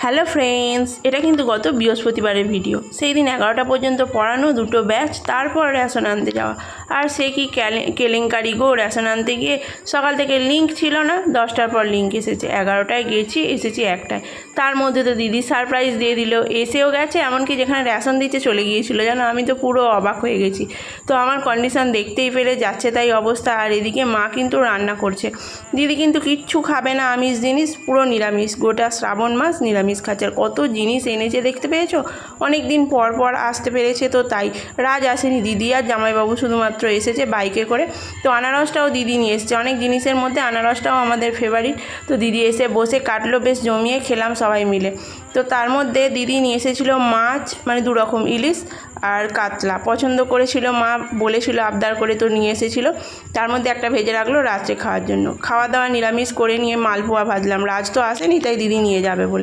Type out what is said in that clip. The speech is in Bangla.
হ্যালো ফ্রেন্ডস, এটা কিন্তু গত বৃহস্পতিবারের ভিডিও। সেই দিন 11টা পর্যন্ত পড়ানো, দুটো ব্যাচ, তারপর রেশন আনতে যাওয়া। আর সে কি কেলেঙ্কারি গো! রেশন আনতে গিয়ে সকাল থেকে লিঙ্ক ছিল না, 10টার পর লিঙ্ক এসেছে। 11টায় গেছি, এসেছি 1টায়। তার মধ্যে তো দিদি সারপ্রাইজ দিয়ে দিল, এসেও গেছে, এমনকি যেখানে রেশন দিচ্ছে চলে গিয়েছিলো। জানো, আমি তো পুরো অবাক হয়ে গেছি। তো আমার কন্ডিশন দেখতেই পেলে, যাচ্ছে তাই অবস্থা। আর এদিকে মা কিন্তু রান্না করছে। দিদি কিন্তু কিচ্ছু খাবে না আমিষ জিনিস, পুরো নিরামিষ। গোটা শ্রাবণ মাস নিরামিষ খাচ্ছে। আর কত জিনিস এনেছে দেখতে পেয়েছো। অনেক দিন পর পর আসতে পেরেছে, তো তাই। রাজ আসেনি, দিদি আর জামাইবাবু শুধুমাত্র এসেছে বাইকে করে। তো আনারসটাও দিদি নিয়ে এসেছে। অনেক জিনিসের মধ্যে আনারসটাও আমাদের ফেভারিট। তো দিদি এসে বসে কাটলো, বেশ জমিয়ে খেলাম সবাই মিলে। তো তার মধ্যে দিদি নিয়ে এসেছিলো মাছ, মানে 2 রকম, ইলিশ আর কাতলা। পছন্দ করেছিল মা, বলেছিল আবদার করে, তো নিয়ে এসেছিলো। তার মধ্যে একটা ভেজে রাখলো রাত্রে খাওয়ার জন্য। খাওয়া দাওয়া নিরামিষ করে নিয়ে মালপোয়া ভাজলাম। রাজ তো আসেনি, তাই দিদি নিয়ে যাবে বলে।